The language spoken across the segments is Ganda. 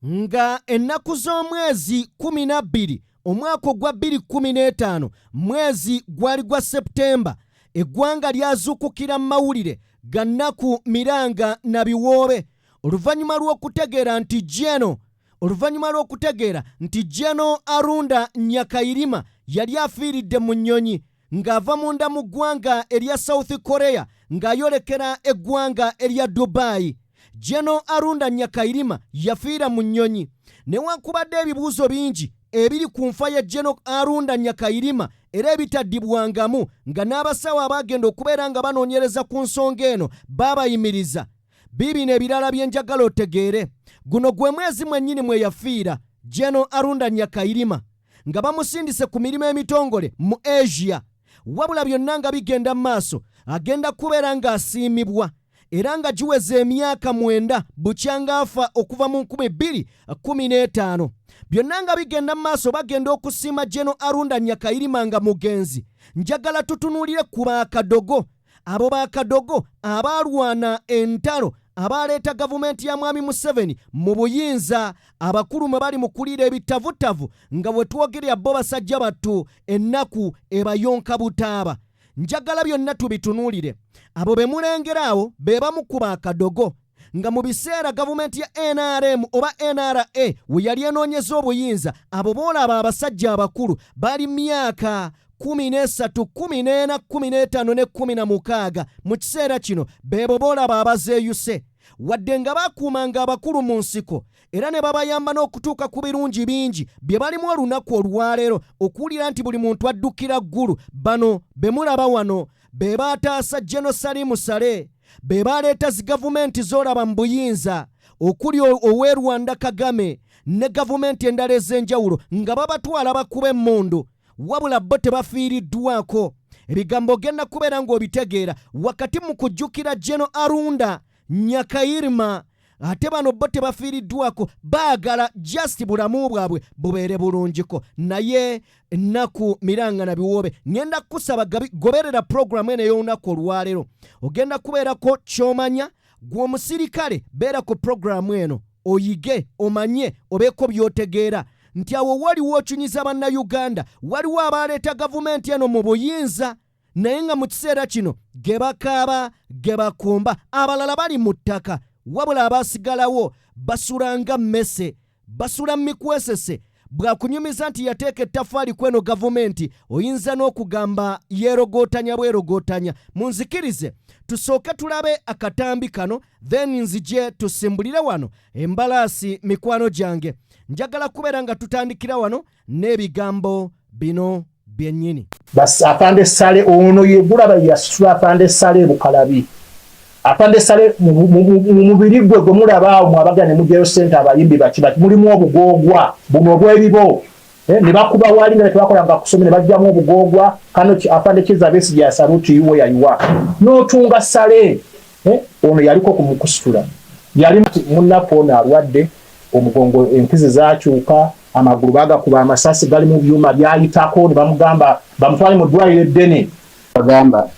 nga ennaku z'omwezi 12 omwaka ogwa 2015 mwezi gwali gwa Septemba eggwanga lyazuukukira mu mawulire ga nnaku Miranga na Biwoobe oluvannyuma lw'okutegeera nti General Arunda Nyakairima yali afiiridde mu nnyonyi ng'ava munda mu ggwanga erya South Korea ng'ayolekera eggwanga erya Dubai. General Arunda Nyakairima yafiira mu nnyonyi. Newankubadde ebibuuzo bingi ebiri ku nfa ya General Arunda Nyakairima era ebitaddibwangamu nga n'abasawo abagenda okubeera nga banoonyereza ku nsonga eno baabayimiriza, biibino ebirala bye njagala otegeere. Guno gwe mwezi mwennyini mwe yafiira General Arunda Nyakairima nga bamusindise ku mirimu emitongole mu Asia. Wabula byonna nga bigenda mu maaso agenda kubeera ng'asiimibwa era nga giweze emyaka 9 bukyanga afa okuva mu 2015. Byonna nga bigenda mu maaso bagenda okusiima General Arunda Nyakairima nga mugenzi. Njagala tutunuulire ku baakadogo, abo baakadogo abaalwana entalo abaleeta gavumenti ya Mwami Museveni mu buyinza, abakulu mwe bali mu kuliira ebitavutavu nga bwe twogerera bo basajja battu ennaku ebayonka butaaba. Njagala byonna tubitunuulire. Abo be mulengeraawo be bamu ku baakadogo nga mu biseera gavumenti ya NRM oba NRA we yali enoonyeza obuyinza, abo boolaba abasajja abakulu bali myaka 13, 14, 15 ne 16 mu kiseera kino bebo boolaba abazeeyuse wadde nga bakuumanga abakulu mu nsiko era ne babayamba n'okutuuka ku birungi bingi bye balimu olunaku olwaleero okuwulira nti buli muntu addukira ggulu. Bano be mulaba wano be baataasa General Salim Saleh, be baleeta zi gavumenti z'olaba mu buyinza okuli ow'e Rwanda Kagame ne gavumenti endala ez'enjawulo nga babatwala bakube emmundu, wabula bo tebafiiriddwako. Ebigambo genda kubeera ng'obitegeera wakati mu kujjukira General Arunda Nyakairima, ate bano bo tebafiiriddwako, baagala just bulamu bwabwe bubeere bulungiko. Naye ennaku Miranga na Biwoobe ngenda kusaba goberera programu eno ey'olunaku olwaleero. Ogenda kubeerako ky'omanya gw'omusirikale, beera ku programu eno oyige omanye obeeko by'otegeera nti awo waliwo okyunyiza bannayuganda, waliwo abaleeta gavumenti eno mu buyinza naye nga mu kiseera kino ge bakaaba ge bakumba, abalala bali mu ttaka, wabula abasigalawo basula nga mmese, basula mikwesese. Bwakunyumiza nti yateeka ettafaali kweno gavumenti oyinza n'okugamba yeerogootanya bwerogootanya. Munzikirize tusooke tulabe akatambi kano then nzije tusimbulire wano embalaasi mikwano gyange. Njagala kubeera nga tutandikira wano n'ebigambo bino byennyini. Basi Afande Saleh ono yegulaba yasula Afande Saleh Bukalabi. Afande Saleh mu mubiri gwe mulaba mu abagane mu Jail Center abayimbi bakibati mulimu obugogwa buno bwebibo ne bakuba wali ne twakola nga kusomera bajjamu obugogwa kano Afande Kiza Besi ya saluti yuwe yayiwa no tunga Saleh ono yaliko kumukusitula yali munnapona alwadde omugongo enkizi zakyuka amagulu bagakuba amasasi gali mu byuma byayitako ne bamugamba bamutwale mu ddwaliro eddene bagamba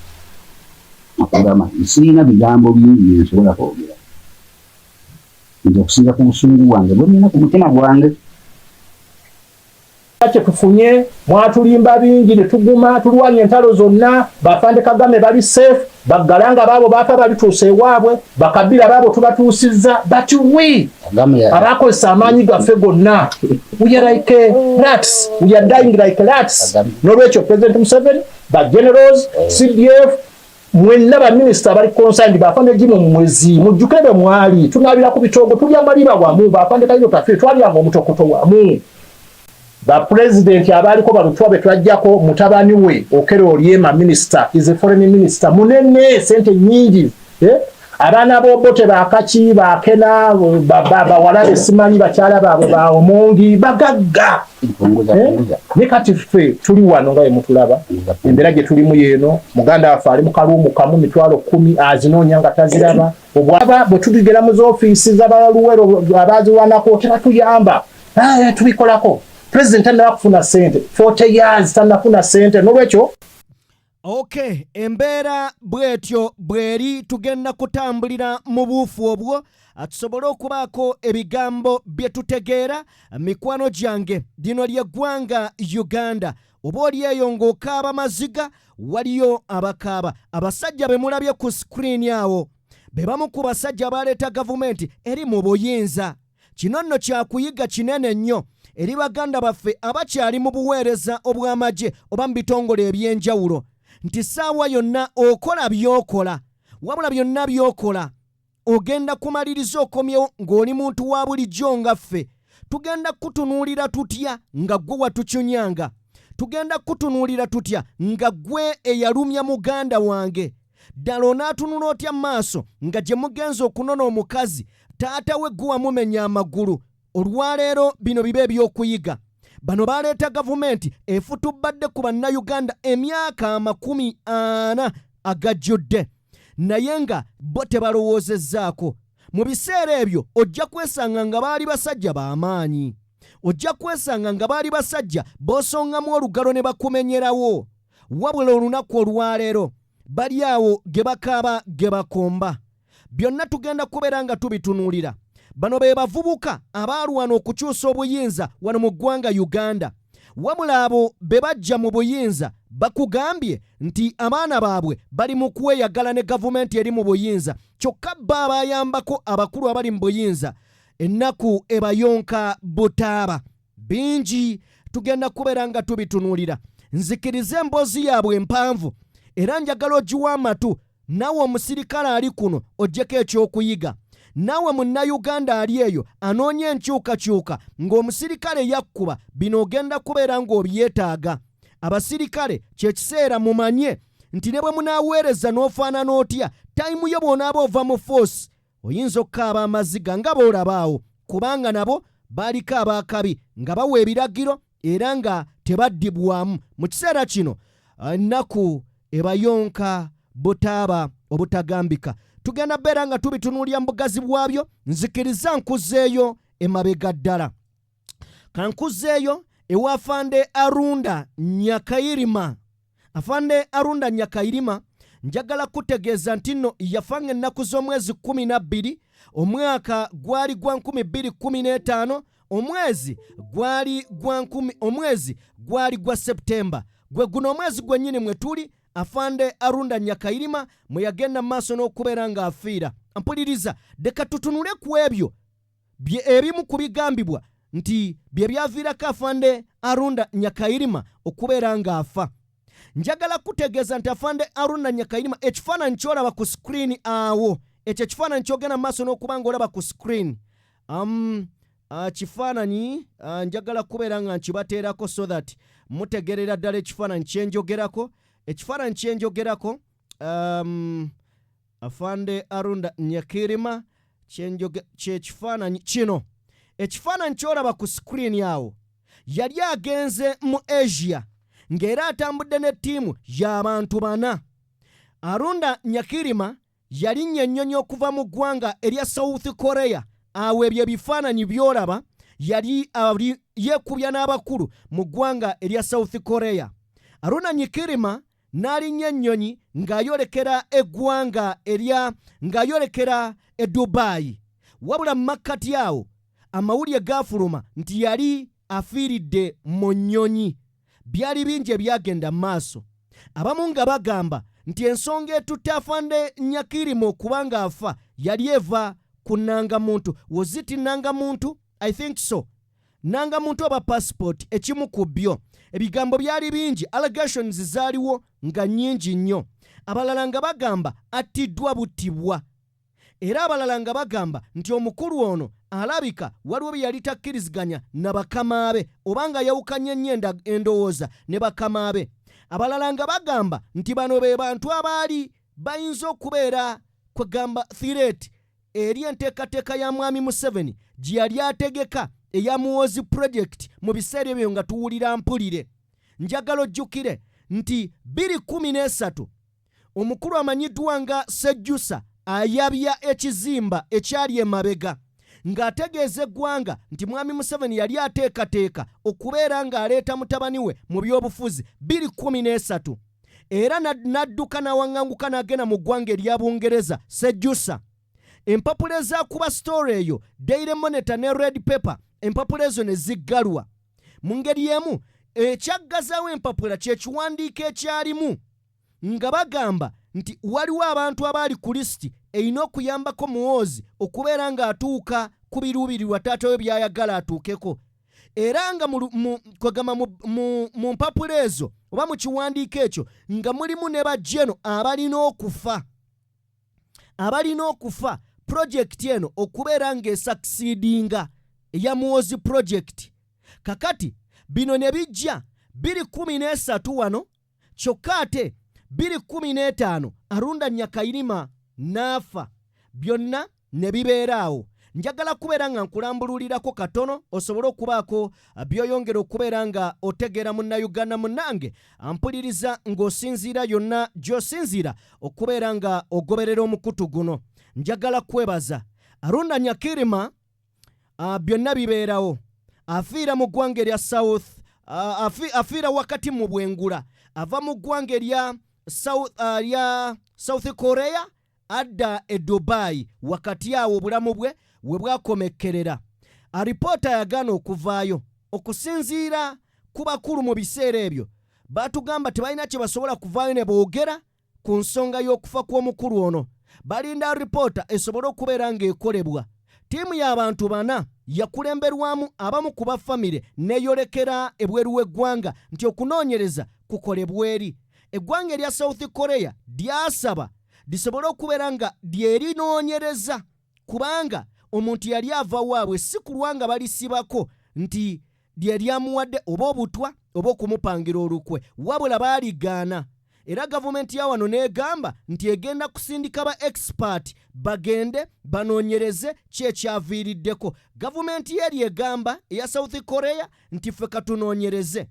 akagamba nsina bigambo bingi nsobola kwogera nze okusinga ku busungu wange bwe nina ku mutima gwange kye tufunye mwatulimba bingi ne tuguma tulwanya entalo zonna. Bafande Kagame bali safe, bagalanga babo bafa balituuse ewaabwe, bakabira babo tubatuusizza batuwi abakozesa amaanyi gaffe gonna. We are like rats, we are dying like rats. N'olwekyo President Museveni, ba generals, CDF, mwenna ba minister bali concerned bafande gimu mu mwezi mujjukire mwali tunabira ku bitogo tulya maliba wamu bafande kayo tafe twalyanga omutokoto wamu. Ba president abaliko balutwabe twajjako mutabani we Okero Oryema minister is a foreign minister munene sente nyingi abaana bobote bakaki bakena baba walabe simanyi bakyala baabwe ba Omongi bagagga ne kati ffe tuli wano ngaye mutulaba embera gye tulimu yeno muganda wafe ali mu kalumu kamu mitwalo 10 azinoonya nga taziraba obwaba bwe tuligera mu office z'abaluwero abaziwanako tebatuyamba tubikolako. President anafuna sente 40 years tanafuna sente n'olwekyo. Okay, embeera bwetyo bweri tugenda kutambulira mu buufu obwo tusobole okubaako ebigambo bye tutegeera. Mikwano gyange, lino ly'eggwanga Uganda. Oba oli eyo ng'okaaba maziga, waliyo abakaaba. Abasajja be mulabye ku screen awo be bamu ku basajja baleeta gavumenti eri mu buyinza. Kino nno kyakuyiga kinene nnyo eri baganda baffe abakyali mu buweereza obw'amagye oba mu bitongole eby'enjawulo, nti ssaawa yonna okola by'okola, wabula byonna by'okola ogenda kumaliriza okomyewo ng'oli muntu wa bulijjo nga ffe. Tugenda kutunuulira tutya nga ggwe watukyunyanga? Tugenda kutunuulira tutya nga ggwe eyalumya muganda wange? Ddala onaatunula otya maaso nga gye mugenza okunona omukazi taata we ggwe wamumenya amagulu? Olwaleero bino bibe eby'okuyiga. Bano baleeta gavumenti efutubadde ku bannayuganda emyaka 40 agajjudde, naye nga bo tebalowoozezzaako. Mu biseera ebyo ojja kwesanga nga baali basajja b'amaanyi, ojja kwesanga nga baali basajja b'osongamu olugalo ne bakumenyerawo. Wabula olunaku olwaleero bali awo ge bakaaba ge bakomba. Byonna tugenda kubeera nga tubitunuulira. Bano be bavubuka abaalwana okukyusa obuyinza wano mu ggwanga Uganda. Wabula abo be bajja mu buyinza bakugambye nti abaana baabwe bali mu kweyagala ne gavumenti eri mu buyinza, kyokka bo abayambako abakulu abali mu buyinza ennaku ebayonka butaaba. Bingi tugenda kubeera nga tubitunuulira. Nzikiriza emboozi yaabwe empanvu era njagala ogiwa amatu. Naawe omusirikale ali kuno oggyeko ekyokuyiga. Naawe munnayuganda ali eyo anoonye enkyukakyuka ng'omusirikale yakkuba, bino ogenda kubeera ng'obyetaaga. Abasirikale kye kiseera mumanye nti ne bwe munaaweereza n'ofaanana otya, tayimu yo bw'onaaba ova mu force oyinza okukaaba amaziga nga boolabaawo, kubanga nabo baaliko abaakabi nga bawa ebiragiro era nga tebaddibwamu. Mu kiseera kino ennaku ebayonka butaaba obutagambika. Tugenda beera nga tubitunuulya mu bugazi bwabyo. Nzikiriza nkuzeeyo emabega ddala. Kankuzeeyo ewa Afande Arunda Nyakairima. Afande Arunda Nyakairima njagala kutegeeza nti nno yafanga ennaku z'omwezi 12 omwaka gwali gwa 2015, omwezi gwali gwa Septemba. Gwe guno omwezi gwennyini mwe tuli Afande Arunda Nyakairima mwe yagenda maaso n'okubeera ng'afiira. Mpuliriza, deka tutunule ku ebyo ebimu ku bigambibwa nti bye byaviirako Afande Arunda Nyakairima okubeera ng'afa. Njagala kutegeeza nti Afande Arunda Nyakairima ekifaananyi ky'olaba ku screen awo, ekyo ekifaananyi ky'ogenda maaso n'okuba ng'olaba ku screen. Kifaananyi njagala kubeera nga nkibateerako so that mutegerera ddala ekifaananyi kye njogerako. Ekifaananyi kye njogerako Afande Arunda Nyakairima kyekifaananyi kino. Ekifaananyi ky'olaba ku screen awo yali agenze mu Asia ng'era atambudde ne ttiimu y'abantu 4. Arunda Nyakairima yalinnya ennyonyi okuva mu ggwanga erya South Korea. Awo ebyo ebifaananyi by'olaba yali yeekubya n'abakulu mu ggwanga erya South Korea. Arunda Nyakairima n'alinnya ennyonyi ng'ayolekera eggwanga ng'ayolekera e Dubai. Wabula mu makkati awo amawulire gaafuluma nti yali afiiridde mu nnyonyi. Byali bingi ebyagenda mu maaso. Abamu nga bagamba nti ensonga etutte Afande Nyakairima okuba ng'afa yali eva ku nnangamuntu. Was it nnangamuntu? I think so. Nnangamuntu oba passport, ekimu ku byo. Ebigambo byali bingi, allegations zaaliwo nga nnyingi nnyo. Abalala nga bagamba attiddwa buttibwa. Era abalala nga bagamba nti omukulu ono alabika waliwo bye yali takkiriziganya na bakama be, oba nga yawukanye nnyo endowooza ne bakama be. Abalala nga bagamba nti bano be bantu abaali bayinza okubeera kwegamba threat eri enteekateeka ya Mwami Museveni gye yali ategeka eya Muhoozi Project mu biseera ebyo nga tuwulira mpulire. Njagala ojjukire nti 2013 omukulu amanyiddwa nga Sejjusa ayabya ekizimba ekyali emabega ng'ategeeza eggwanga nti Mwami Museveni yali ateekateeka okubeera ng'aleeta mutabani we mu byobufuzi 2013. Era n'adduka n'awaŋŋanguka n'agenda mu ggwanga erya Bungereza Sejjusa. empapula ezaakuba story eyo Daily Monitor ne Red Pepper empapula ezo ne ziggalwa mu ngeri emu ekyaggazaawo empapula kye kiwandiiko ekyalimu nga bagamba nti waliwo abantu abaali ku lisiti erina okuyambako Muhoozi okubeera ng'atuuka ku biruubirirwa taata we by'ayagala atuukeko era nga kwegamba mu mpapula ezo oba mu kiwandiiko ekyo nga mulimu ne bajeno abalina okufa pulojekiti eno okubeera ng'esakisidinga eya Muhoozi pulojekiti. Kakati bino ne bijja 2013 wano kyokka ate 2015 Arunda Nyakairima n'afa, byonna ne bibeeraawo. Njagala kubeera nga nkulambululirako katono osobole okubaako byoyongera okubeera nga otegeera munnayuganda munnange ampuliriza ng'osinziira yonna gy'osinziira okubeera nga ogoberera omukutu guno. Njagala kwebaza Arunda Nyakirima byonna bibeerawo. Afiira mu ggwanga erya South, afiira wakati mu bwengula, ava mu ggwanga erya South Korea adda e Dubai, wakati awo obulamu bwe we bwakomekkerera. Alipoota yagaana okuvaayo. Okusinziira ku bakulu mu biseera ebyo baatugamba tebalina kye basobola kuvaayo ne boogera ku nsonga y'okufa kw'omukulu ono. Balinda alipoota esobole okubeera ng'ekolebwa. Ttiimu y'abantu 4 yakulemberwamu abamu ku bafamire neeyolekera ebweru w'eggwanga nti okunoonyereza kukolebwa eri. Eggwanga erya South Korea lyasaba lisobole okubeera nga lyerinoonyereza kubanga omuntu yali ava waabwe si kulwa nga balisibako nti lyeryamuwadde oba obutwa oba okumupangira olukwe, wabula baaligaana. Era gavumenti ya wano n'egamba nti egenda kusindika ba expert bagende banoonyereze kyekyaviiriddeko. Gavumenti yeri egamba eya South Korea nti ffe katunoonyereze,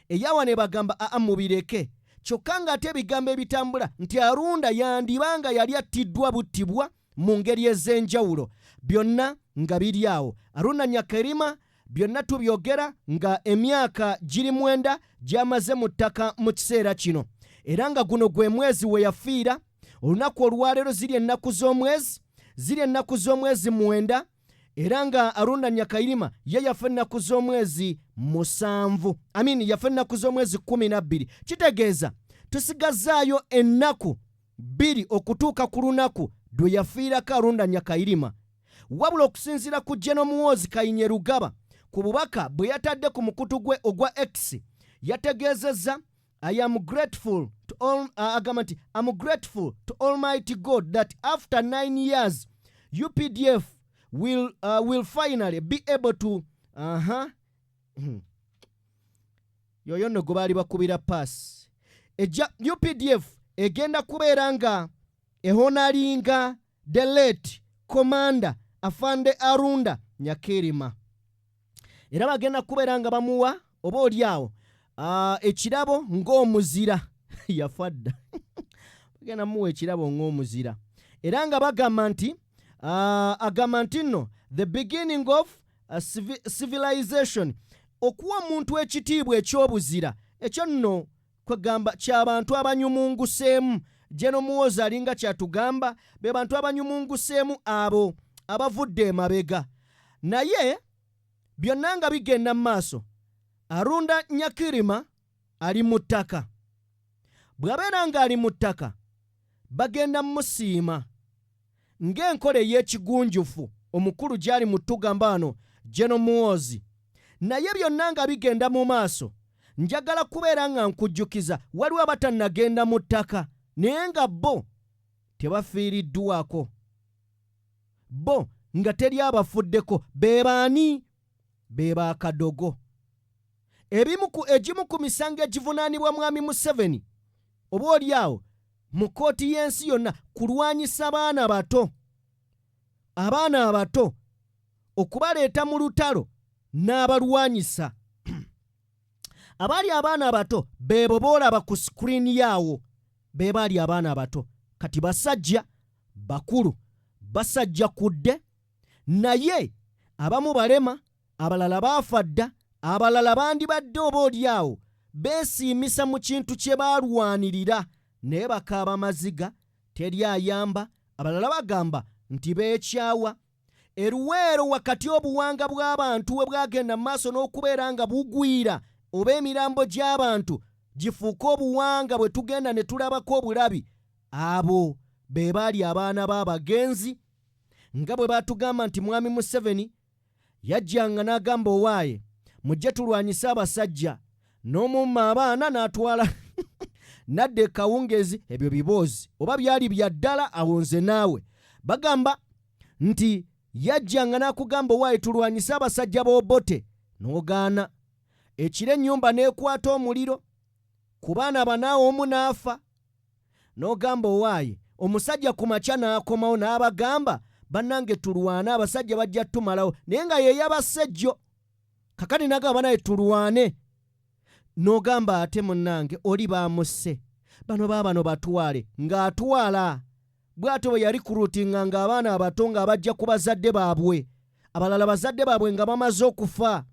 eyawa ne bagamba mubireke. Kyokka ng'ate ebigambo ebitambula nti Arunda yandibanga yali attiddwa buttibwa mu ngeri ez'enjawulo, byonna nga biri awo. Arunda Nyakairima byonna tubyogera nga emyaka giri 9 gy'amaze mu ttaka mu kiseera kino, era nga guno gwe mwezi we yafiira. Olunaku olwaleero ziri ennaku z'omwezi 9, era nga Arunda Nyakairima ye yafa ennaku z'omwezi 7, yafa ennaku z'omwezi 12. Kitegeeza tusigazaayo ennaku 2 okutuuka ku lunaku lwe yafiirako Arunda Nyakairima. Wabula okusinziira ku General Muhoozi Kayinyeruggaba ku bubaka bwe yatadde ku mukutu gwe ogwa X, yategeezezza I'm grateful to Almighty God that after 9 years UPDF will finally be able to yoyo nno gwe baali bakubira paasi. UPDF egenda kubeera nga ehonalinga the late commander Afande Arunda Nyakirima, era bagenda kubeera nga bamuwa oba oliawo ekirabo ng'omuzira yafadda bagenda muwa ekirabo ng'omuzira, era nga bagamba nti nno the beginning of civilization, okuwa omuntu ekitiibwa eky'obuzira ekyo nno kwegamba ky'abantu abanyumunguseemu. General Muhoozi alinga kyatugamba be bantu abanyumunguseemu abo abavudde emabega. Naye byonna nga bigenda mu maaso, Arunda Nyakirima ali mu ttaka. Bw'abeera ng'ali mu ttaka bagenda musiima ng'enkola ey'ekigunjufu omukulu gy'ali mu ttugamba wano General Muhoozi. Naye byonna nga bigenda mu maaso, njagala kubeera nga nkujjukiza waliwo abatannagenda mu ttaka naye nga bo tebafiiriddwako, bo nga teri abafuddeko. Be baani? Be Bakadogo. Egimu ku misango egivunaanibwa Mwami Museveni oba oliawo mu kooti y'ensi yonna kulwanyisa abaana abato okubaleeta mu lutalo n'abalwanyisa. Abaali abaana abato beebo boolaba ku sikuriini yaawo, be baali abaana abato. Kati basajja bakulu, basajja kudde, naye abamu balema, abalala baafa dda, abalala bandibadde oba oliawo beesiimisa mu kintu kye baalwanirira naye bakaaba maziga teri ayamba. Abalala bagamba nti beekyawa. Eruweero wakati obuwanga bw'abantu we bwagenda mu maaso n'okubeera nga bugwira oba emirambo gy'abantu gifuuka obuwanga bwe tugenda ne tulabako obulabi, abo be baali abaana b'abagenzi, nga bwe baatugamba nti Mwami Museveni yajjanga n'agamba owaaye mujje tulwanyise abasajja, n'omumma abaana n'atwala nadda ekawungeezi. Ebyo biboozi oba byali bya ddala awo nze naawe. Bagamba nti yajjanga n'akugamba owaaye tulwanyise abasajja b'Obote n'ogaana. Ekiro ennyumba n'ekwata omuliro ku baana banaawe omu n'afa, n'ogamba owaaye. Omusajja ku makya n'akomawo n'abagamba bannange tulwane, abasajja bajja tumalawo, naye nga ye yabasejjo. Kakati n'agamba naye tulwane, n'ogamba ate munnange oli baamusse, bano baabano batwale, ng'atwala. Bw'atyo bwe yali kuruutinga ng'abaana abato ng'abajja ku bazadde baabwe, abalala bazadde baabwe nga bamaze okufa.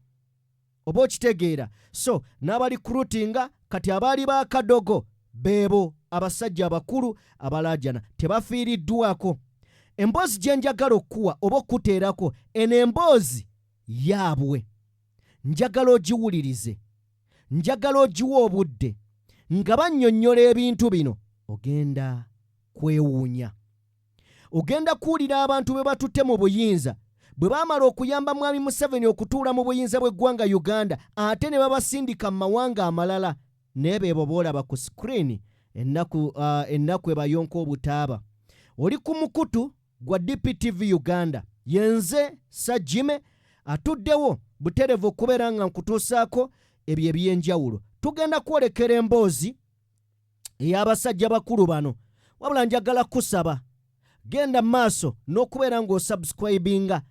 Oba okitegeera? So n'abali kuruutinga kati abaali baakadogo beebo abasajja abakulu abalaajana tebafiiriddwako. Emboozi gye njagala okuwa oba okuteerako, eno emboozi yaabwe. Njagala ogiwulirize, njagala ogiwa obudde, nga bannyonnyola ebintu bino ogenda kwewuunya. Ogenda kuwulira abantu be batutte mu buyinza, bwe baamala okuyamba Mwami Museveni okutuula mu buyinza bw'eggwanga Uganda, ate ne babasindika mu mawanga amalala. Naye beebo boolaba ku screen ennaku ebayonka obutaaba. Oli ku mukutu gwa DPTV Uganda, yenze Sajjime atuddewo buterevu okubeera nga nkutuusaako ebyo eby'enjawulo. Tugenda kwolekera emboozi ey'abasajja bakulu bano, wabula njagala kusaba genda maaso n'okubeera ng'osubscribinga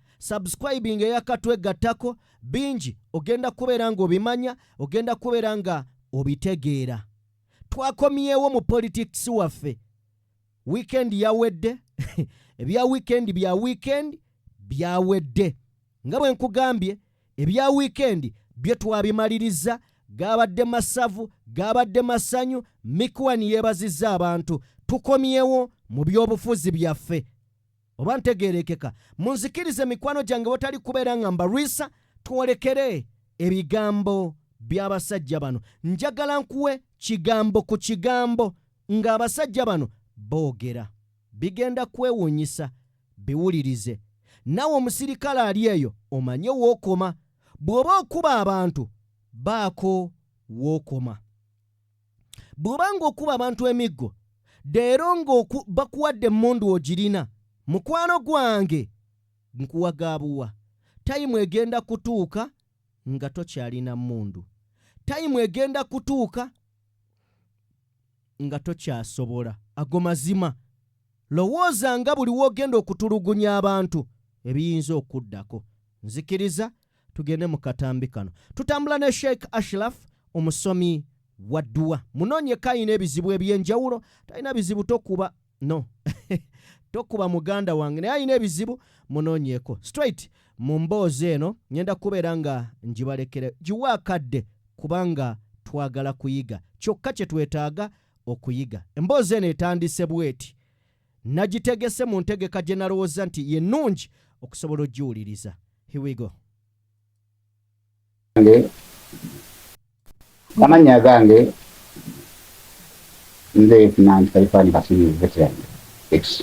eyakatwegattako bingi, ogenda kubeera ng'obimanya, ogenda kubeera nga obitegeera. Twakomyewo mu politics waffe. Weekend yawedde ebya weekend bya weekend byawedde. Nga bwe nkugambye, ebya weekend bye twabimaliriza, gaabadde masavu, gaabadde masanyu, Mikwani yeebazizza abantu. Tukomyewo mu by'obufuzi byaffe. Oba ntegeerekeka? Munzikirize mikwano gyange bwetali kubeera nga mbalwisa, twolekere ebigambo by'abasajja bano. Njagala nkuwe kigambo ku kigambo ng'abasajja bano boogera. Bigenda kwewuunyisa, biwulirize. Nawe omusirikale ali eyo omanye wookoma. Bw'oba okuba abantu, baako wookoma. Bw'oba ng'okuba abantu emiggo, deero bakuwadde emmundu ogirina. Mukwano gwange nkuwagaabuwa. Tayimu egenda kutuuka nga tokyalina mmundu. Tayimu egenda kutuuka nga tokyasobola. Ago mazima. Lowooza nga buli w'ogenda okutulugunya abantu ebiyinza okuddako. Nzikiriza tugende mu katambi kano. Tutambula ne Sheikh Ashraf, omusomi wa dduwa. Munoonyeko ayina ebizibu eby'enjawulo. Talina bizibu tokuba, no. Tokuba muganda wange, naye ayina ebizibu munoonyeko. Straight mu mboozi eno ngenda kubeera nga ngibalekere. Giwa akadde kubanga twagala kuyiga. Kyokka kye twetaaga okuyiga. Emboozi eno etandise bweti. Nagitegese mu ntegeka gye nalowooza nti ye nnungi okusobola ogiwuliriza. Here we go. Amanya gange nze finance Kaifani Kasiri veteran X.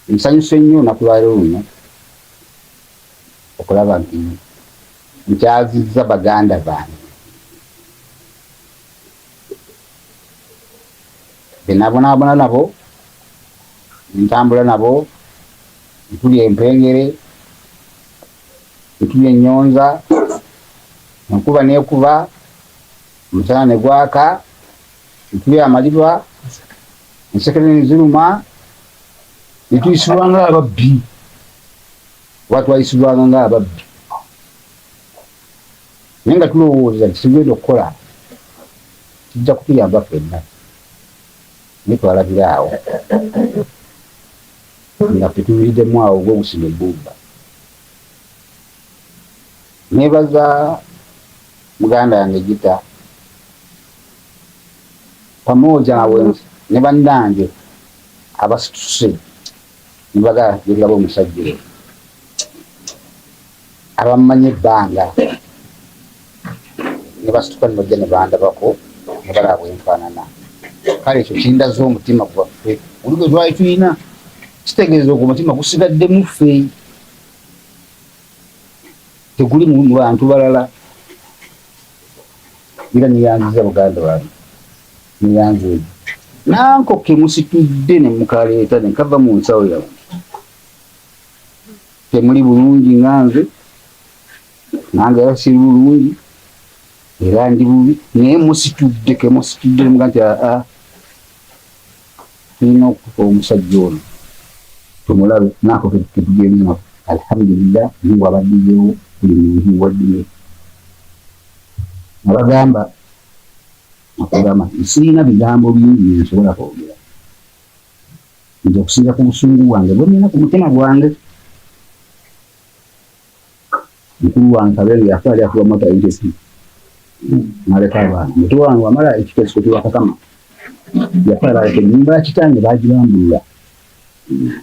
Nsanyuse nnyo nakulwaleero luno okulaba nti nkyazizza baganda bange benabonaabona nabo, ntambula nabo, ntulya empengere, ntulya ennyonza, enkuba neekuba, omusana ne gwaka, ntulya amaliba, ensekere ne ziruma, ne tuyisibwanga ababbi. Oba twayisibwanga ng'ababbi. Naye nga tulowooza nti tugenda okukola kijja kutuyamba ffenna. Naye twalabira awo nga tetuwuliddemu awo ogw'obusima ebbumba. Neebaza muganda yange Gita pamoja nawe ne bannange abasituse nibaga yegaba omusajja abamanye ebbanga ne basituka ne bajja ne bandabako ne balaba enfaanana kale ekyo kindaza omutima gwaffe olugo lwali tulina kitegeeza ogwo omutima gusigadde muffe teguli mu bantu balala era niyanziza buganda bange niyanziza nanko kemusitudde ne mukaleeta ne kava mu nsawo yawe temuli bulungi nganze nange era siri bulungi era ndi bubi naye musitudde kemusitudde ne muga nti aa tulina okufa omusajja ono tumulabe nako ketugenda alhamdulillah mungu abaddiyewo buli muntu waddiye abagamba akugamba sirina bigambo bingi nsobola kwogera nja okusinga ku busungu bwange bwe nina ku mutima gwange mukulu wange Kabenge yafa ali akuba mota yitesi naleka abaana mutu wange wamala ekiteeso tiwakakama yafa aleke ennyumba ya kitange bagibambulula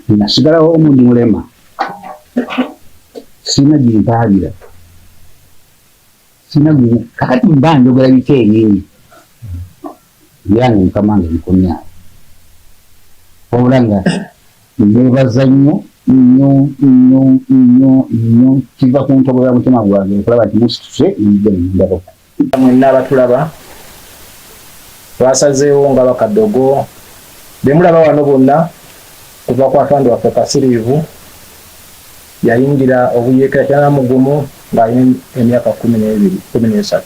nasigalawo omundi mulema sina gimpaagira sina kakati mba njogera biko ebingi yange mukamange mukomyawo obulanga nebaza nnyo kiva ku ntobo ya mutima gwange okulaba nti musituse ndabo mwenna abatulaba twasazeewo nga bakaddogo bemulaba wano bonna kuva ku Afande waffe Kasiriivu yayingira obuyeekera kyanamugumu ng'alina emyaka 13.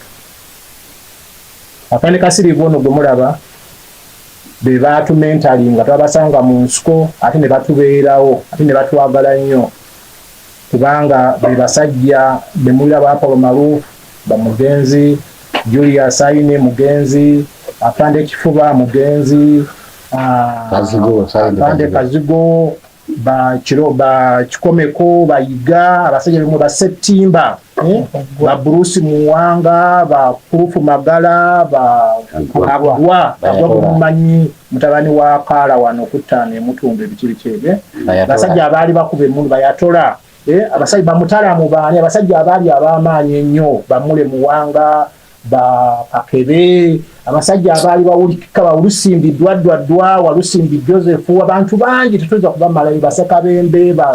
Afande Kasiriivu ono gwe mulaba be batumentalinga twabasanga mu nsiko ate ne batubeerawo ate ne batwagala nnyo kubanga be basajja be mulaba Apollo Marufu bamugenzi Julius Aine mugenzi Afande Kifuba mugenzi Afande Kazigo ba Kikomeko bayiga abasajja bemwe ba September ba Bruce Muwanga ba Kurufu Magala ba Agwa mumanyi mutabani wa Kala wano kutane mutumbe bikirikyebe abasajja abali bakube mundu bayatola abasajja bamutala mu baani abasajja abali abamaanyi ennyo bamule Muwanga ba Pakebe abasajja abali bawulikika bawulusimbi dwadwa walusimbi Joseph abantu bangi tutuza kubamala Basekabembe ba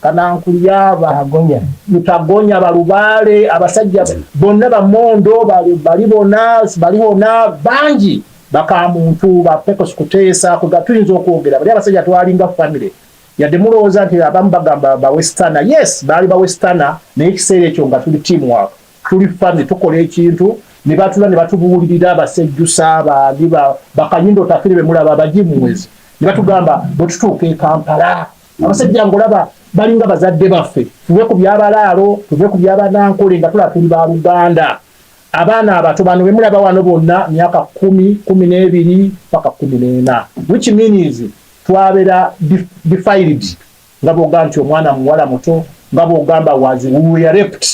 Kanankulya bagonya mutagonya balubale abasajja bonna bamondo bali bona bangi bakamuntu ba Pekos kuteesa kugatuyinza okwogera bali abasajja twalinga family yadde mulowooza nti abamu bagamba ba Westerner yes bali ba Westerner naye ekiseera ekyo nga tuli teamwork tuli family tukola ekintu ne batula ne batubuulirira abasejjusa bakanyindo tafiri be mulaba abajimwezi ne batugamba bwe tutuuka e Kampala abasajja ngolaba balinga bazadde baffe tuve ku byabalaalo tuve ku byabanankole nga tula tuli ba Luganda abaana abato bano be mulaba wano bonna myaka 10, 12 paka 14 which means twabera defiled nga boga nti omwana muwala muto nga bogamba wazi we are raped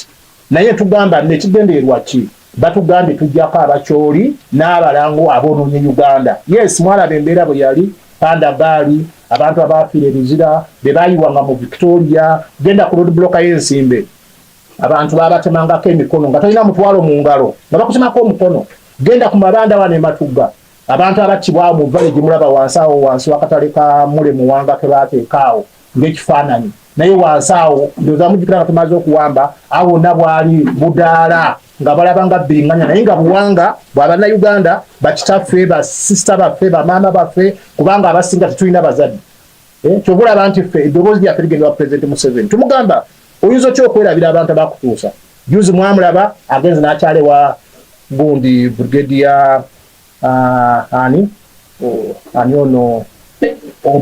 naye tugamba nekigendererwa ki batugambye tujjako abakyoli n'abalango abonoonye Uganda yes mwalaba embeera bwe yali Panda Bali abantu abafiira ebizira be bayiwanga mu Victoria genda ku road block y'ensimbe abantu babatemangako emikono nga talina mutwalo mu ngalo nga bakutemako omukono genda ku mabanda wane Matugga abantu abattibwawo mu village mulaba wansi wakatale ka Mule Muwanga ke baateekaawo ng'ekifaananyi naye wansawo ndoza mujikira nga tumaze okuwamba awo nabwali budaala nga balaba nga bbinganya naye nga buwanga bw'abana Uganda bakitaffe ba sister baffe ba maama baffe kubanga abasinga tetulina bazadde kyobulaba nti ffe eddoboozi lyaffe ligenda wa President Museveni tumugamba oyinza otya okwerabira abantu abakutuusa juzi mwamulaba agenze n'akyale wa gundi brigadier ani ono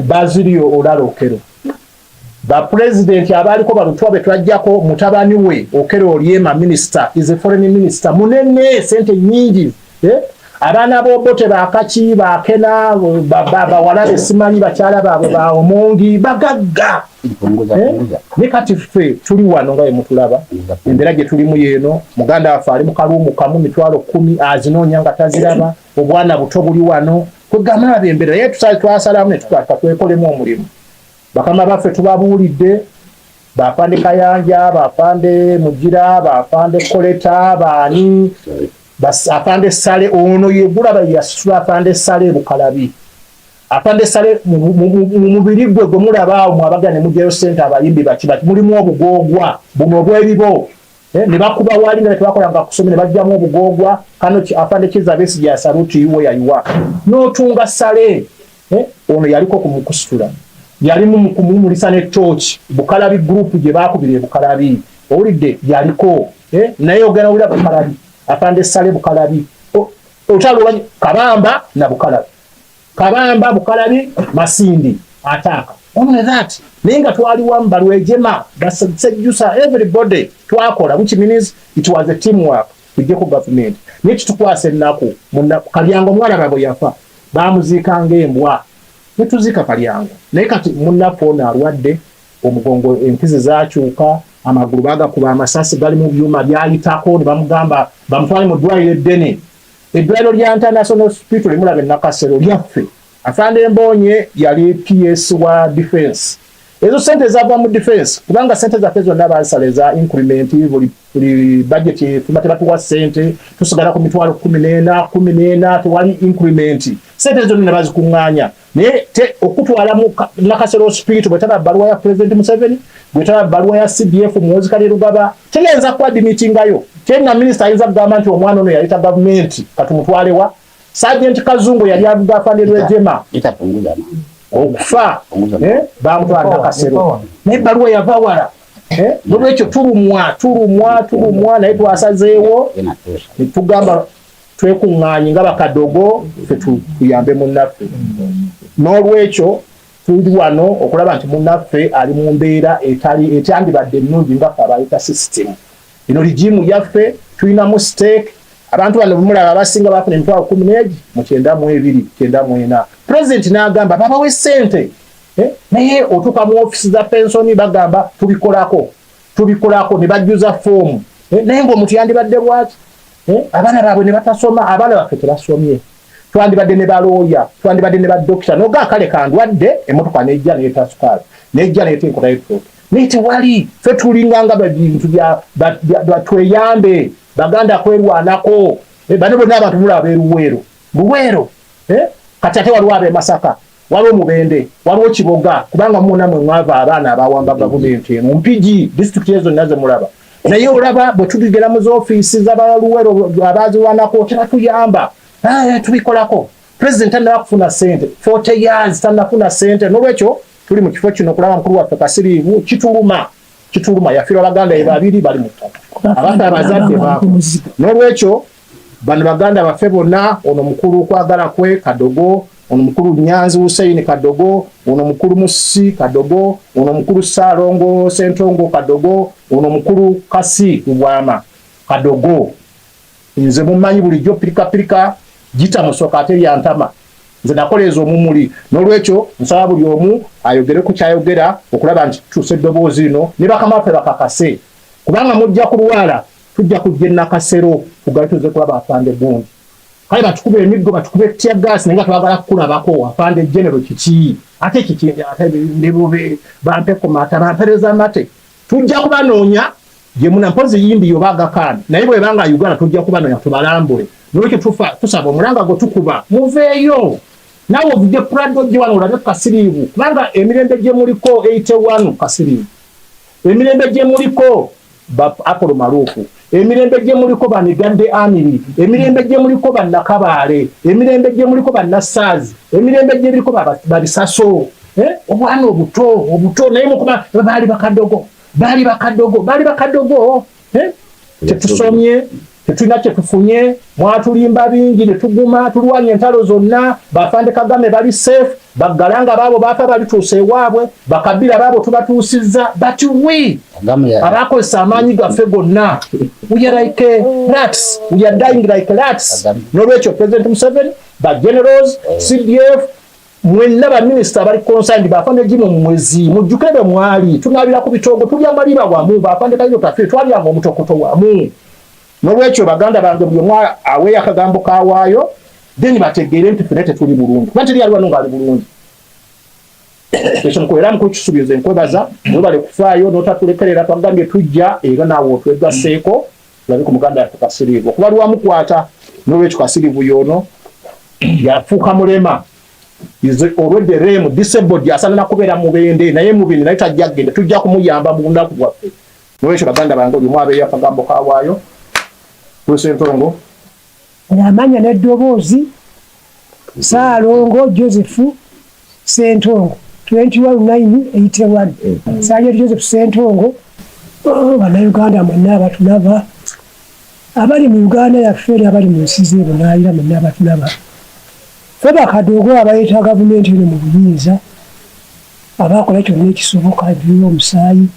Basilio Olalo Okero ba president abaliko balutwa betwajjako mutabani we Okero Olyema minister is a foreign minister munene sente nyingi abaana bobote bakaki bakena baba walabe simanyi bakyala baabwe ba Omongi bagagga ne kati ffe tuli wano nga mutulaba embeera gye tulimu yeeno muganda waffe ali mu kalumu kamu mitwalo 10 azinoonya nga taziraba obwana buto buli wano kugamba abembera yetu twasalamu ne tukwata twekolemu omulimu bakama baffe tubabuulidde bafande Kayanja bafande Mugira bafande Koleta baani afande Sale ono yegula bayasula afande Sale Bukalabi afande Sale mubiri gwe mulaba mu abagane mujeyo center abayimbi bakibati mulimu obugogwa buno bwebibo ne bakuba wali nga twakolanga kusomera bajjamu obugogwa kano afande Kiza besi ya saluti yuwe yayiwa no tunga Sale ono yaliko kumukusitula yali mu kumumulisa ne torch Bukalabi group je bakubire Bukalabi owulidde yaliko naye ogana wula Bukalabi afande Sale Bukalabi otalo Kabamba na Bukalabi Kabamba Bukalabi Masindi ataka only that nenga twali wamba Lwejema basejusa everybody twakola which means it was a teamwork with the government nichi tukwase nako Kalyango mwana babo yafa bamuzika ngembwa netuzika Kalyango naye kati munnafona alwadde omugongo empizi zakyuka amagulu bagakuba amasasi gali mu byuma byayitako ne bamugamba bamutwale mu ddwaliro eddene eddwaliro lya International Hospital limulabe Nakasero lyaffe afande Mbonye yali PS wa defense ezo sente zava mu defense kubanga sente zaffe zonna basaleza increment buli budget tumate batuwa sente tusigala ku mitwalo 14 tewali increment sente zonna bazikunganya naye okutwala mu Nakasero Hospital bwetaba baluwa ya President Museveni bwetaba baluwa ya CDF muwozi kali Rugaba tenenza kwa admitingayo tena minister ayinza government omwana ono yalita government katumutwalewa Sergeant Kazungu yali avuga afande Lwejema itapunguza okufa bamutwala Nakasero ne baluwa yavawala nolwekyo tulumwa naye twasazeewo tugamba twekunganye nga bakadogo ffe tuyambe munnaffe n'olwekyo tuli wano okulaba nti munnaffe ali mu mbeera etyandibadde ennungi nga ffe abayita system eno ligimu yaffe tulinamu stake abantu bano bumulaba abasinga bafuna emitwalo 11 mu 924 president n'agamba babawe ssente naye otuuka mu ofisi za pensoni bagamba tubikolako ne bajjuza foomu naye ng'omuntu yandibadde bwaki abaana baabwe ne batasoma abaana baffe tebasomye twandibadde ne balooya twandibadde ne badokita noga kale kandwadde emotoka nejja neetasukaali nejja neetenkota yetuuka naye tewali ffe tulinganga bintu tweyambe baganda kwerwanako bano bonna abantu mulaba Luweero kati ate waliwo ab'e Masaka waliwo Mubende waliwo Kiboga kubanga muuna mwe mwava abaana abawamba gavumenti eno Mpigi disitulikiti ezo naze mulaba naye olaba bwe tuligera mu z'ofiisi z'Abaluweero abazirwanako tebatuyamba tubikolako president tanakufuna sente 40 years tanakufuna sente n'olwekyo tuli mu kifo kino kulaba mukulu waffe Kasiriivu kituluma yafiirwa baganda babiri bali mu ttaka abantu abazadde baako n'olwekyo bano baganda baffe bonna ono mukulu kwagala kwe Kadogo ono mukulu Nyanzi Hussein Kadogo ono mukulu Musi Kadogo ono mukulu Salongo Sentongo Kadogo ono mukulu Kasi Ubwama Kadogo nze mumanyi bulijjo pirika gita musoka ate yantama nze nakoleza omumuli n'olwekyo nsaba buli omu ayogere ku kyayogera okulaba nti tutuuse eddoboozi lino ne bakamaffe bakakase kubanga mujja kulwala tujja kujja Nakasero tugali tuze kulaba afande gundi kale batukube emiggo batukube tia gas nenga twagala kukulabako afande general kiki ate kiki ate nebube bampe komata bampereza mate tujja kubanoonya je muna mpozi yindi yobaga kandi naye bwe banga Uganda tujja kubanoonya tubalambule n'olwekyo tusaba omulanga go tukuba muveeyo nawe ovudde Prado gye wano olabe Kasiriivu kubanga emirembe gye muliko 81 Kasiriivu emirembe gye muliko Apolo Marufu emirembe gye muliko Banigande Amiri emirembe gye muliko Bannakabaale emirembe gye muliko Bannasaazi emirembe gye muliko Babisaso obwana obuto naye mukuba baali bakadogo tetusomye tetulina kyetufunye mwatulimba bingi ne tuguma tulwanya entalo zonna bafande Kagame bali safe bagalanga baabo bafa balituuse ewaabwe bakabira baabo tubatuusizza but we abakozesa amaanyi gaffe gonna we are like rats we are dying like rats n'olwekyo President Museveni ba generals CDF mwenna ba minister bali concerned bafande gimu mu mwezi mujjukire be mwali tunabira ku bitogo tulyambaliba wamu bafande kayo tafe twalyanga omutokoto wamu n'olwekyo baganda bange buli omwa awe akagambo kawaayo then bategeere nti fene tetuli bulungi kuba teri aliwo ngaali bulungi ekyo nkubeera mukukisuubizo nkwebaza webale kufaayo n'otatulekerera twagambye tujja era naawe otwegasseeko tulabe ku muganda yaffe Kasiriivu okuba lwamukwata n'olwekyo Kasiriivu y'ono yafuuka mulema is already rem disabled asana nakubeera mubende naye mubindi naye tajja kugenda tujja kumuyamba mu lunaku lwaffe n'olwekyo baganda bange oli mwabeeyo akagambo kaawaayo Sentongo amanya n'eddoboozi Saalongo Joseph Sentongo 21-9-81 Saalongo Joseph Sentongo bannayuganda mwenna abatulaba abali mu Uganda yaffe abali mu nsi z'ebunaayira mwenna abatulaba ffe bakadogo abayita gavumenti eno mu buyinza abakola kyonna ekisoboka ebiwa omusaayi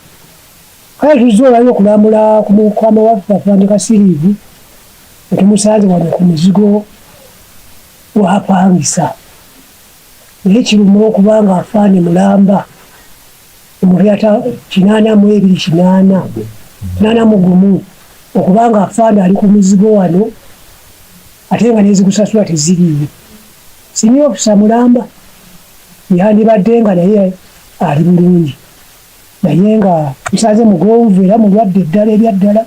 kale tuzze olayo okulamula ku mukama waffe Afande Kasiriivu tumusanze wano ku muzigo wapangisa naye kirumu okubanga Afande mulamba omubyata 8 okubanga Afande ali ku muzigo wano ate nga nezigusasula teziriiyo sinyo ofisa mulamba yandibadde nga naye ali bulungi naye nga musanze mugonvu era mulwadde eddala ebyaddala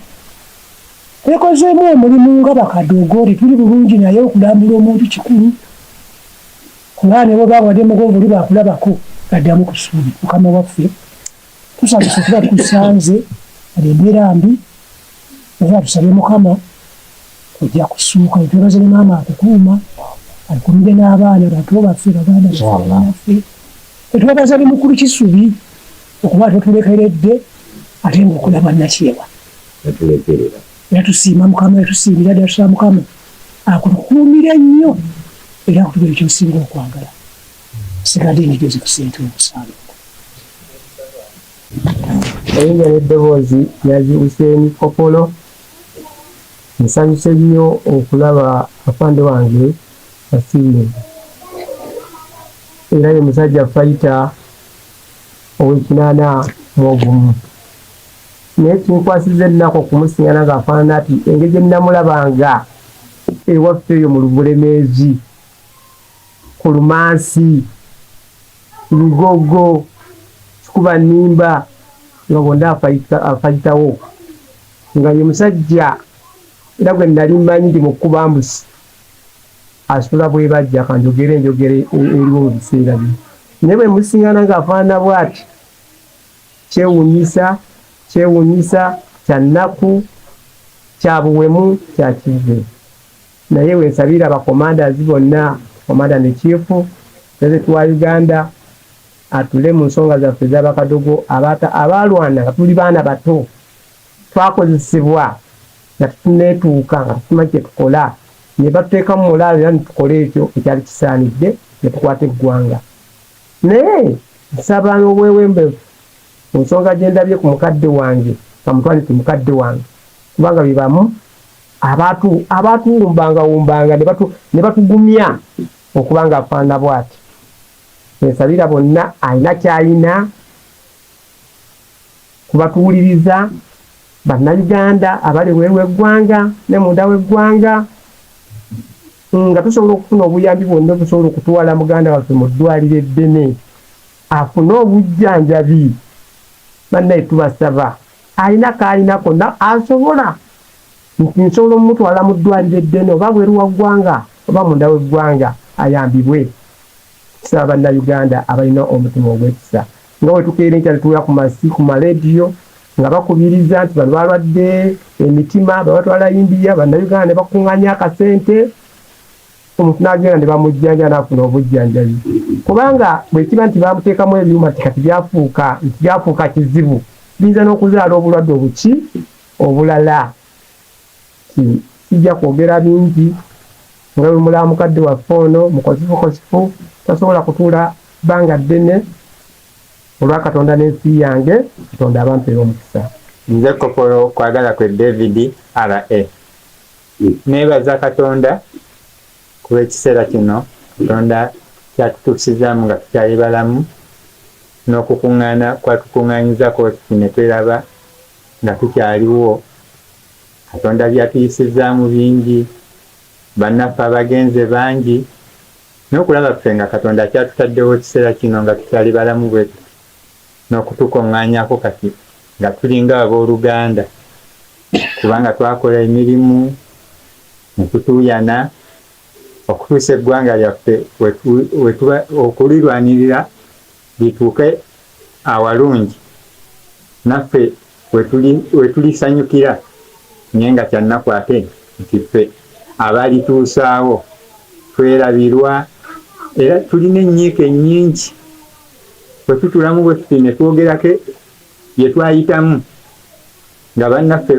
ekozeemu omulimu nga bakadogo tuli bulungi naye okulambula omuntu kikulu nga ne bwe bawadde mugonvu oli bakulabako addamu ku ssuubi mukama waffe tusabise kuba tukusanze ali embeera mbi era tusabye mukama ojja kusuuka etwebaze ne maama akukuuma alikumire n'abaana bato baffe baganda baffe etwebaza ne mukulu Kisubi okuba totulekeredde ate ngaokulaba nakyewa era tusiima mukama tusiimira ddala tusaba mukama akutukuumire nnyo era akutubere kyosinga okwagala sigadde ni Joseph Sentongo Saalongo erinnya n'eddoboozi yazi Hussein Kopolo nsanyuse nnyo okulaba Afande wange Kasiriivu era ye musajja fayita ow'ekinaana naye kinkwasiza ennaku okumusiŋana ng'afaanana ati engeri gye nnamulabanga ewaffe eyo mu Bulemeezi ku Lumansi Lugogo Kikuba Nnimba nga bonna afayitawo nga ye musajja era gwe nali mmanyi ndi mu kkuba mbusi asula bwe bajja kanjogere enjogere eriwo mu biseera bino naye bwe musiŋana ng'afaanana bw'ati kyewuunyisa kya nnaku kya buwemu kya kive naye wensabira abakomandazi bonna komanda ne chiefu Pulezidenti wa Uganda atule mu nsonga zaffe z'abakadogo abalwana nga tuli baana bato twakozesebwa nga tuneetuuka nga tumanyi kye tukola ne batuteekamu mulaalo era netukole ekyo ekyali kisaanidde ne tukwata eggwanga naye nsaba n'obwewembeefu mu nsonga gye ndabye ku mukadde wange kamutwale ti mukadde wange kubanga bebamu abatuwumbanga ne batugumya okubanga afaanana bw'ati ensabira bonna alina kyalina kubatuwuliriza bannayuganda abali weeru eggwanga ne munda w'eggwanga nga tusobola okufuna obuyambi bwonna obusobola okutwala muganda waffe mu ddwaliro eddene afune obujjanjabi bannaye tubasaba alina kaalinako asobola nti nsobola omutwala mu ddwaliro eddene oba bweru wa ggwanga oba munda w'eggwanga ayambibwe tusaba bannayuganda abalina omutima ogw'ekisa nga bwe tukeera enkya tetuula ku marediyo nga bakubiriza nti bano balwadde emitima babatwala India bannayuganda ne bakuŋŋaanya akasente omuntu n'agenda ne bamujjanja n'afuna obujjanjabi kubanga bwe kiba nti bamuteekamu ebyuma kati byafuuka kizibu biyinza n'okuzaala obulwadde obuki obulala sijja kwogera bingi nga bwe mulaba mukadde waffe ono mukosifu tasobola kutuula bbanga ddene olwa Katonda n'ensi yange Katonda abampeera omukisa. Nze Kopolo kwagala kwe David R.A. Neebaza Katonda kuba ekiseera kino Katonda kyatutuusizaamu nga tukyali balamu n'okukuŋŋaana kwatukuŋŋaanyizako ne tweraba nga tukyaliwo. Katonda byatuyisizaamu bingi bannaffe abagenze bangi n'okulaba ffe nga Katonda kyatutaddewo ekiseera kino nga tukyali balamu bwe n'okutukoŋŋaanyako kati nga tulinga abooluganda kubanga twakola emirimu ne tutuuyana okutuusa eggwanga lyaffe okulirwanirira lituuke awalungi naffe we tulisanyukira naye nga kyannaku ate nti ffe abalituusaawo twerabirwa era tulina ennyiike nnyingi bwe tutulamu bwe tuti ne twogerako bye twayitamu nga bannaffe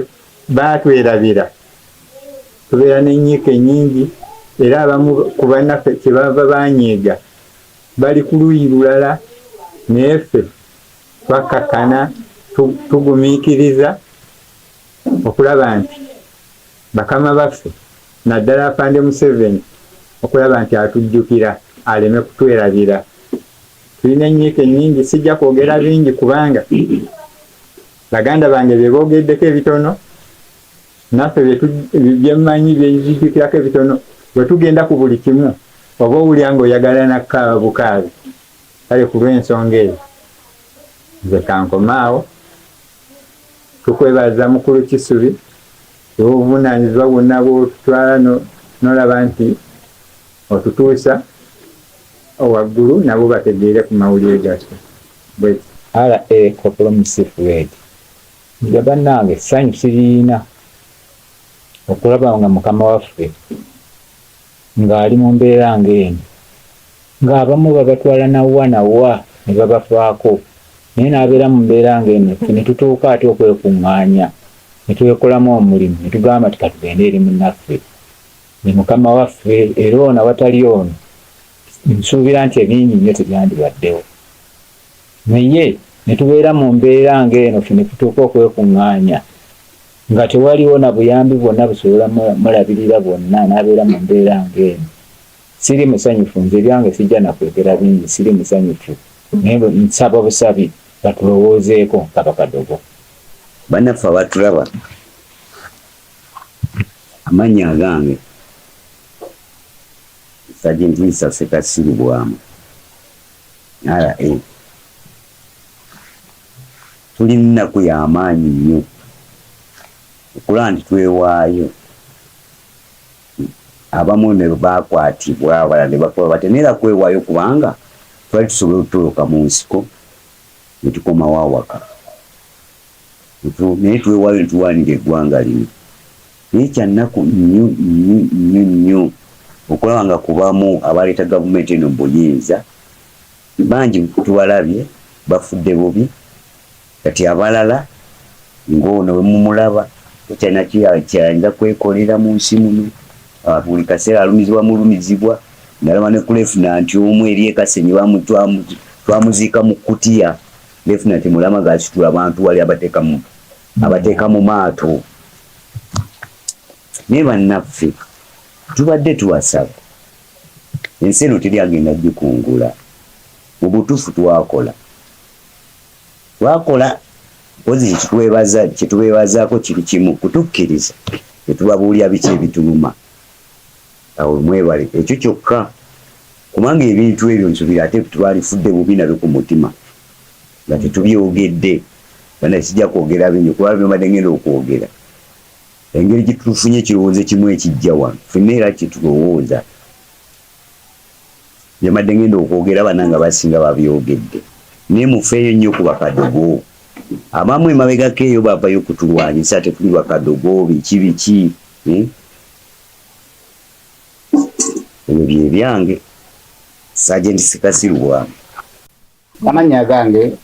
baatwerabira tubeera n'ennyiike nnyingi era abamu ku bannaffe kye bava banyiiga bali ku luuyi lulala naye ffe twakkakkana tugumiikiriza okulaba nti bakama baffe naddala Afande Museveni okulaba nti atujjukira aleme kutwerabira. Tulina ennyiike nnyingi, sijja kwogera bingi kubanga baganda bange bye boogeddeko ebitono naffe byemmanyi byejjukirako ebitono bwe tugenda ku buli kimu oba owulira ng'oyagala nakkaaba bukaabi kale ku lw'ensonga eyo nze kankomaawo. Tukwebaza Mukulu Kisubi obuvunaanyizibwa bwonna bw'otutwala n'olaba nti otutuusa owaggulu nabo bategeere ku mawulire gaffe. RA Kopolo Musifu Red nze bannange essanyu siriina okulaba nga mukama waffe ng'ali mu mbeera ng'eno ng'abamu babatwala nawa ne babafaako naye n'abeera mu mbeera ng'eno ffe ne tutuuka ate okwekuŋŋaanya ne twekolamu omulimu ne tugamba ti katugende eri munnaffe ne mukama waffe era ono awatali ono nsuubira nti ebingi nnyo tebyandibaddewo naye ne tubeera mu mbeera ng'eno ffe ne tutuuka okwekuŋŋaanya nga tewaliwo na buyambi bwonna busobola mulabirira bwonna n'abeera mu mbeera ng'eno. Siri musanyufu, nze byange sijja nakwogera bingi, siri musanyufu naye nsaba busabi batulowoozeeko nkaba kadogo. Bannaffe abatulaba amannya agange Sergeant Isa Sekasiru Bwama RA. Tuli nnaku y'amaanyi nnyo okulaba nti twewaayo. Abamu ne baakwatibwa abalala ne bakola batenera kwewaayo kubanga twali tusobola okutoloka mu nsiko ne tukomawo awaka naye twewaayo ne tuwaanira eggwanga lino. Naye kyannaku nnyo okulaba nga kubamu abaleeta gavumenti eno buyinza bangi tubalabye bafudde bubi kati abalala ng'ono we mumulaba tokyalina kyayinza kwekolera mu nsi muno. Buli kaseera alumizibwa nalaba ne ku Lefutananti omu eri Kasenyi twamuziika mu kkutiya. Lefutananti Mulama gaasitula abantu wali abateeka mu maato. Naye bannaffe tubadde tuwasaba ensi eno teri agenda gikungula. Mu butuufu twakola mpozi kyetubeebazaako kiri kimu kutukkiriza tetubabuulira biki ebituluma. Awo mwebale ekyo kyokka kubanga ebintu ebyo nsubira ate twalifudde bubi nabyo ku mutima nga tetubyogedde bana sijja kwogera bingi kuba byobadde ngenda okwogera engeri gyetufunye ekirowoozo kimu ekijja wano ffenna era kyetulowooza byobadde ngenda okwogera bana nga basinga babyogedde naye mufeeyo nnyo ku bakadogo abamu emabegako eyo bavayo kutulwanyisa tetuli bakadogo biki ebyo bye byange. Sergeant Sekasiru Bwama. Amannya gange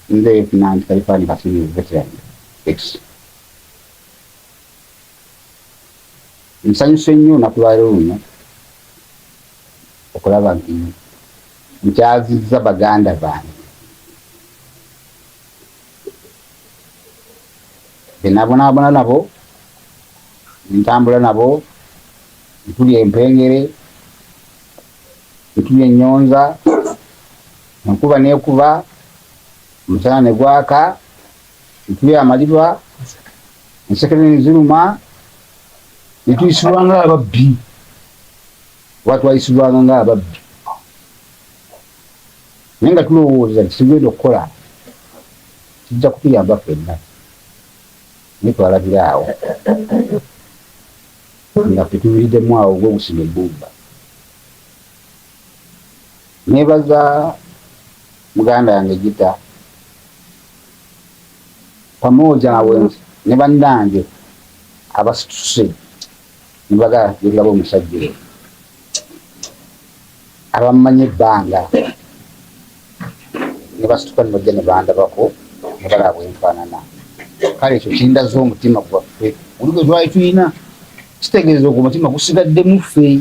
nze Lefutananti Kayifani Kasirye Veteran X. Nsanyuse nnyo nakulwaliro luno okulaba nti nkyazizza baganda bange benabonaabona nabo ntambula nabo ntulya empengere ntulya ennyonza enkuba neekuba omusana ne gwaka ntulya amaliba ensekere ne ziruma netuyisibwanga ababbi watwayisibwanga ngaababbi naye nga tulowooza nti tugenda okukola kijja kutuyamba ffenna naye twalabira awo nga tetuwiriddemu awo ogw'okusima ebbumba. Nebaza muganda yange Gita pamoja ne bannange abasituse nibaga yirabo musajjire abamanye ebbanga ne basituka nibajja ne bandabako ne balaba enfaanana. Kale ekyo kindaza omutima gwaffe buli gwe twali tulina kitegeeza ogwo omutima gusigaddemu ffe